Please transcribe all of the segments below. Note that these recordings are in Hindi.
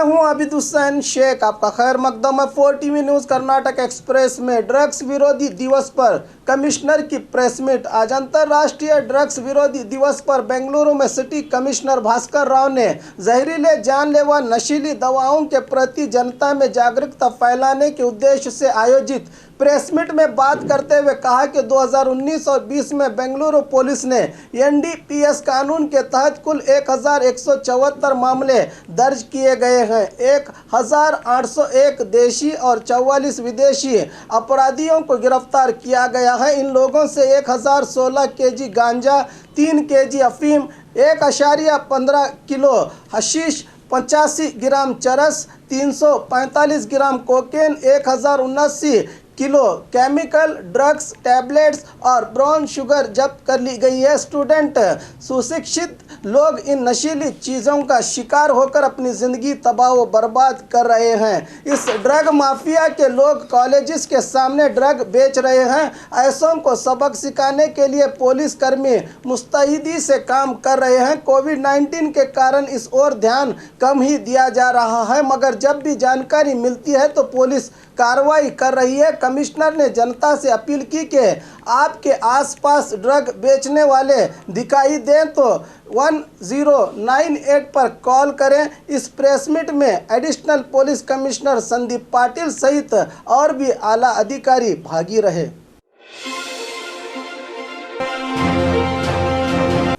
मैं हूं आबिद हुसैन शेख, आपका खैर मकदम है 4TV न्यूज़ कर्नाटक एक्सप्रेस में। ड्रग्स विरोधी दिवस पर कमिश्नर की प्रेस मीट। आज अंतर्राष्ट्रीय ड्रग्स विरोधी दिवस पर बेंगलुरु में सिटी कमिश्नर भास्कर राव ने जहरीले, जानलेवा, नशीली दवाओं के प्रति जनता में जागरूकता फैलाने के उद्देश्य से आयोजित प्रेस मीट में बात करते हुए कहा कि 2019 और 20 में बेंगलुरु पुलिस ने NDPS कानून के तहत कुल 1174 मामले दर्ज किए गए हैं। 1801 देशी और 44 विदेशी अपराधियों को गिरफ्तार किया गया है। इन लोगों से 1016 केजी गांजा, 3 केजी अफीम, 1.15 किलो हशीश, 85 ग्राम चरस, 345 gram cocaine, 1079 kilo chemical drugs tablets और ब्राउन शुगर जब्त कर ली गई है। स्टूडेंट, सुशिक्षित लोग इन नशीली चीज़ों का शिकार होकर अपनी ज़िंदगी तबाह व बर्बाद कर रहे हैं। इस ड्रग माफिया के लोग कॉलेजेस के सामने ड्रग बेच रहे हैं। ऐसों को सबक सिखाने के लिए पुलिसकर्मी मुस्तैदी से काम कर रहे हैं। कोविड-19 के कारण इस ओर ध्यान कम ही दिया जा रहा है, मगर जब भी जानकारी मिलती है तो पुलिस कार्रवाई कर रही है। कमिश्नर ने जनता से अपील की कि आपके आसपास ड्रग बेचने वाले दिखाई दें तो 1098 पर कॉल करें। इस प्रेस मीट में additional police commissioner Sandeep Patil सहित और भी आला अधिकारी भागी रहे।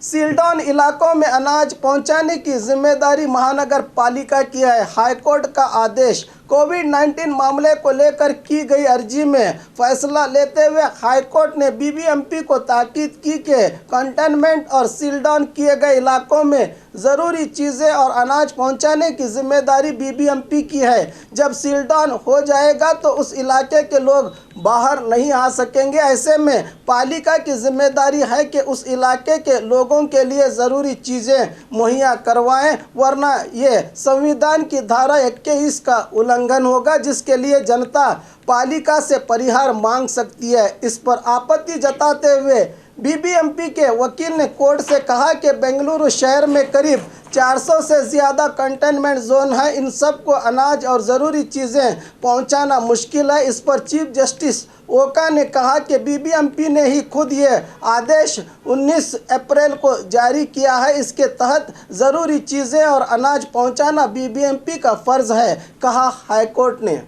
सीलडाउन इलाकों में अनाज पहुंचाने की जिम्मेदारी महानगर पालिका की है। हाईकोर्ट का आदेश। कोविड-19 मामले को लेकर की गई अर्जी में फैसला लेते हुए हाईकोर्ट ने BBMP को ताकीद की कि कंटेनमेंट और सीलडाउन किए गए इलाकों में ज़रूरी चीज़ें और अनाज पहुंचाने की जिम्मेदारी BBMP की है। जब सीलडाउन हो जाएगा तो उस इलाके के लोग बाहर नहीं आ सकेंगे। ऐसे में पालिका की जिम्मेदारी है कि उस इलाके के लोगों के लिए ज़रूरी चीज़ें मुहैया करवाएं, वरना ये संविधान की धारा 21 का उल्लंघन होगा, जिसके लिए जनता पालिका से परिहार मांग सकती है। इस पर आपत्ति जताते हुए BBMP के वकील ने कोर्ट से कहा कि बेंगलुरु शहर में करीब 400 से ज़्यादा कंटेनमेंट जोन है। इन सब को अनाज और ज़रूरी चीज़ें पहुंचाना मुश्किल है। इस पर चीफ जस्टिस ओका ने कहा कि BBMP ने ही खुद ये आदेश 19 अप्रैल को जारी किया है। इसके तहत ज़रूरी चीज़ें और अनाज पहुंचाना BBMP का फ़र्ज़ है, कहा हाईकोर्ट ने।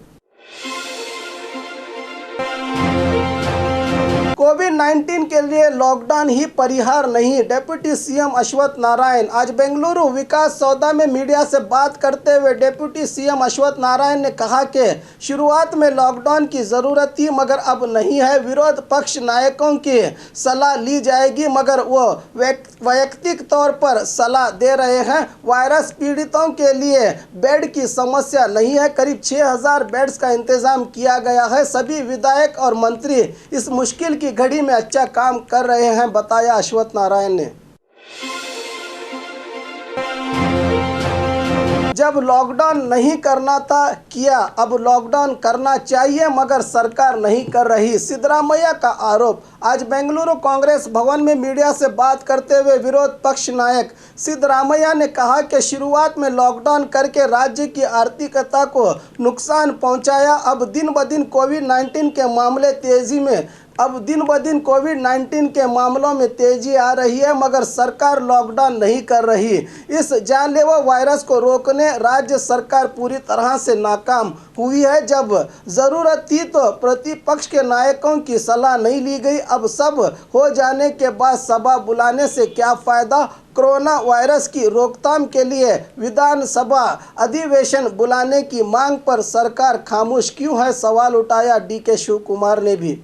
कोविड-19 के लिए लॉकडाउन ही परिहार नहीं, डिप्टी CM अश्वत्थ नारायण। आज बेंगलुरु विकास सौदा में मीडिया से बात करते हुए डिप्टी CM अश्वत्थ नारायण ने कहा कि शुरुआत में लॉकडाउन की ज़रूरत थी, मगर अब नहीं है। विरोध पक्ष नायकों की सलाह ली जाएगी, मगर वो वैयक्तिक तौर पर सलाह दे रहे हैं। वायरस पीड़ितों के लिए बेड की समस्या नहीं है। करीब 6000 बेड्स का इंतज़ाम किया गया है। सभी विधायक और मंत्री इस मुश्किल की घड़ी में अच्छा काम कर रहे हैं, बताया अश्वत्थ नारायण ने। जब लॉकडाउन नहीं करना था किया, अब लॉकडाउन करना चाहिए, मगर सरकार नहीं कर रही, सिद्धरामैया का आरोप। आज बेंगलुरु कांग्रेस भवन में मीडिया से बात करते हुए विरोध पक्ष नायक सिद्धरामैया ने कहा कि शुरुआत में लॉकडाउन करके राज्य की आर्थिकता को नुकसान पहुंचाया। अब दिन ब दिन कोविड-19 के मामले कोविड-19 के मामलों में तेजी आ रही है, मगर सरकार लॉकडाउन नहीं कर रही। इस जानलेवा वायरस को रोकने राज्य सरकार पूरी तरह से नाकाम हुई है। जब ज़रूरत थी तो प्रतिपक्ष के नायकों की सलाह नहीं ली गई। अब सब हो जाने के बाद सभा बुलाने से क्या फ़ायदा। कोरोना वायरस की रोकथाम के लिए विधानसभा अधिवेशन बुलाने की मांग पर सरकार खामोश क्यों है, सवाल उठाया DK शिव कुमार ने भी।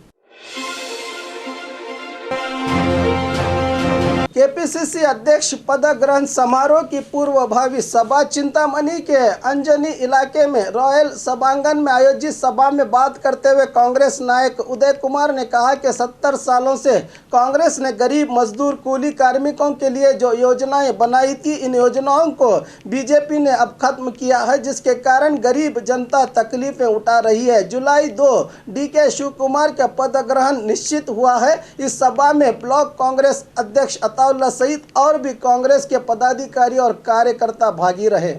KPCC अध्यक्ष पद ग्रहण समारोह की पूर्वभावी सभा चिंतामणि के अंजनी इलाके में रॉयल सभांगन में आयोजित सभा में बात करते हुए कांग्रेस नायक उदय कुमार ने कहा कि 70 सालों से कांग्रेस ने गरीब, मजदूर, कूली कार्मिकों के लिए जो योजनाएं बनाई थी, इन योजनाओं को BJP ने अब खत्म किया है, जिसके कारण गरीब जनता तकलीफें उठा रही है। जुलाई 2 DK शिव कुमार का पद ग्रहण निश्चित हुआ है। इस सभा में ब्लॉक कांग्रेस अध्यक्ष अताउल्ला सहित और भी कांग्रेस के पदाधिकारी और कार्यकर्ता भागी रहे।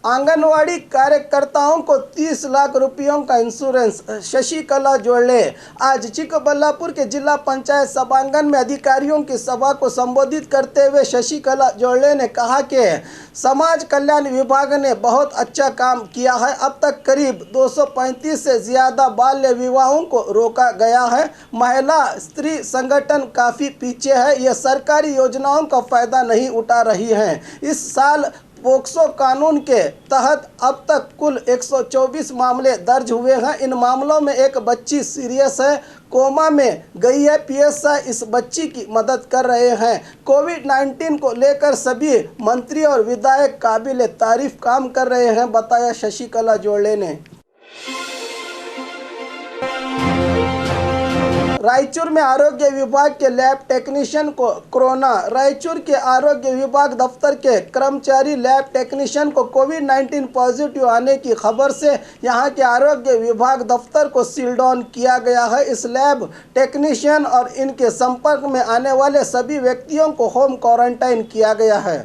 आंगनवाड़ी कार्यकर्ताओं को 30 लाख रुपयों का इंश्योरेंस। शशिकला जोड़ले आज चिकबल्लापुर के जिला पंचायत सभांगण में अधिकारियों की सभा को संबोधित करते हुए शशिकला जोड़ले ने कहा कि समाज कल्याण विभाग ने बहुत अच्छा काम किया है। अब तक करीब 235 से ज़्यादा बाल्य विवाहों को रोका गया है। महिला स्त्री संगठन काफ़ी पीछे है, ये सरकारी योजनाओं का फ़ायदा नहीं उठा रही हैं। इस साल पोक्सो कानून के तहत अब तक कुल 124 मामले दर्ज हुए हैं। इन मामलों में एक बच्ची सीरियस है, कोमा में गई है। पीएसआई इस बच्ची की मदद कर रहे हैं। कोविड-19 को लेकर सभी मंत्री और विधायक काबिल तारीफ काम कर रहे हैं, बताया शशिकला जोड़ले ने। रायचूर में आरोग्य विभाग के लैब टेक्नीशियन को कोरोना। रायचूर के आरोग्य विभाग दफ्तर के कर्मचारी लैब टेक्नीशियन को कोविड-19 पॉजिटिव आने की खबर से यहां के आरोग्य विभाग दफ्तर को सील डाउन किया गया है। इस लैब टेक्नीशियन और इनके संपर्क में आने वाले सभी व्यक्तियों को होम क्वारंटाइन किया गया है।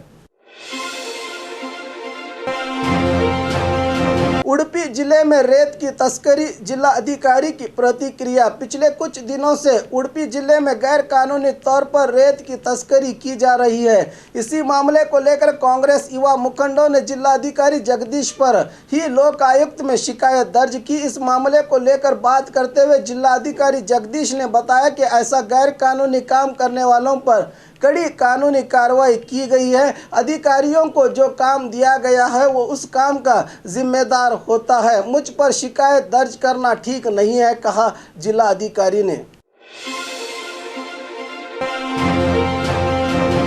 उडुपी जिले में रेत की तस्करी, जिला अधिकारी की प्रतिक्रिया। पिछले कुछ दिनों से उडुपी जिले में गैर कानूनी तौर पर रेत की तस्करी की जा रही है। इसी मामले को लेकर कांग्रेस युवा मुखंडों ने जिलाधिकारी जगदीश पर ही लोक आयुक्त में शिकायत दर्ज की। इस मामले को लेकर बात करते हुए जिलाधिकारी जगदीश ने बताया कि ऐसा गैर कानूनी काम करने वालों पर कड़ी कानूनी कार्रवाई की गई है। अधिकारियों को जो काम दिया गया है वो उस काम का जिम्मेदार होता है। मुझ पर शिकायत दर्ज करना ठीक नहीं है, कहा जिला अधिकारी ने।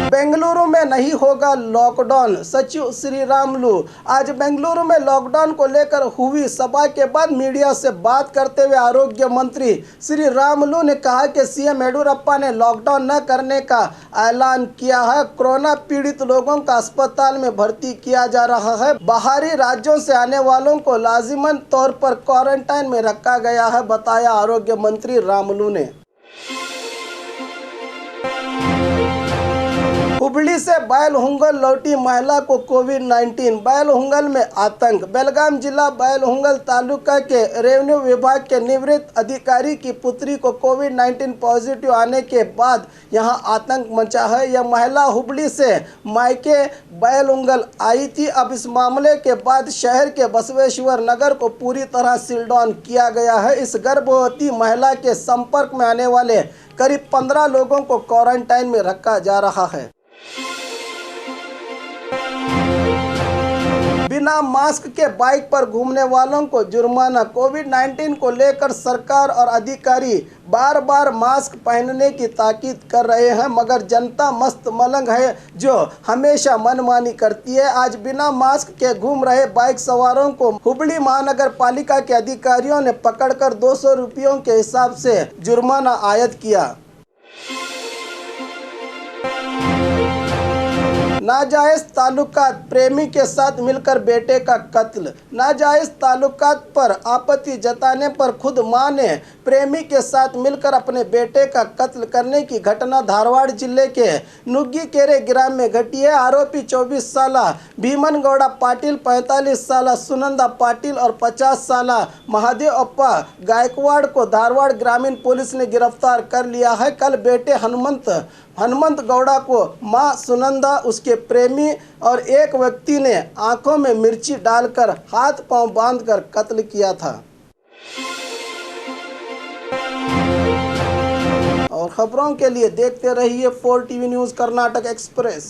बेंगलुरु में नहीं होगा लॉकडाउन, सचिव श्री रामुलु। आज बेंगलुरु में लॉकडाउन को लेकर हुई सभा के बाद मीडिया से बात करते हुए आरोग्य मंत्री श्री रामुलु ने कहा कि सीएम येडियुरप्पा ने लॉकडाउन न करने का ऐलान किया है। कोरोना पीड़ित लोगों का अस्पताल में भर्ती किया जा रहा है। बाहरी राज्यों से आने वालों को लाजिमन तौर पर क्वारंटाइन में रखा गया है, बताया आरोग्य मंत्री रामुलु ने। हुबली से बैलहुंगल लौटी महिला को कोविड-19। बैलहुंगल में आतंक। बेलगाम जिला बैलहुंगल तालुका के रेवेन्यू विभाग के निवृत्त अधिकारी की पुत्री को कोविड-19 पॉजिटिव आने के बाद यहां आतंक मचा है। यह महिला हुबली से मायके बैलहुंगल आई थी। अब इस मामले के बाद शहर के बसवेश्वर नगर को पूरी तरह सील डाउन किया गया है। इस गर्भवती महिला के संपर्क में आने वाले करीब 15 लोगों को क्वारंटाइन में रखा जा रहा है। बिना मास्क के बाइक पर घूमने वालों को जुर्माना। कोविड-19 को लेकर सरकार और अधिकारी बार बार मास्क पहनने की ताकीद कर रहे हैं, मगर जनता मस्त मलंग है जो हमेशा मनमानी करती है। आज बिना मास्क के घूम रहे बाइक सवारों को हुबली महानगर पालिका के अधिकारियों ने पकड़कर 200 रुपयों के हिसाब से जुर्माना आयद किया। नाजायज ताल्लुकात, प्रेमी के साथ मिलकर बेटे का कत्ल। नाजायज ताल्लुकात पर आपत्ति जताने पर खुद मां ने प्रेमी के साथ मिलकर अपने बेटे का कत्ल करने की घटना धारवाड़ जिले के नुग्गीकेरे ग्राम में घटी है। आरोपी 24 साला भीमन गौड़ा पाटिल, 45 साला सुनंदा पाटिल और 50 साला महादेव अप्पा गायकवाड़ को धारवाड़ ग्रामीण पुलिस ने गिरफ्तार कर लिया है। कल बेटे हनुमंत गौड़ा को मां सुनंदा, उसके प्रेमी और एक व्यक्ति ने आंखों में मिर्ची डालकर हाथ पांव बांधकर कत्ल किया था। और खबरों के लिए देखते रहिए 4 टीवी न्यूज़ कर्नाटक एक्सप्रेस।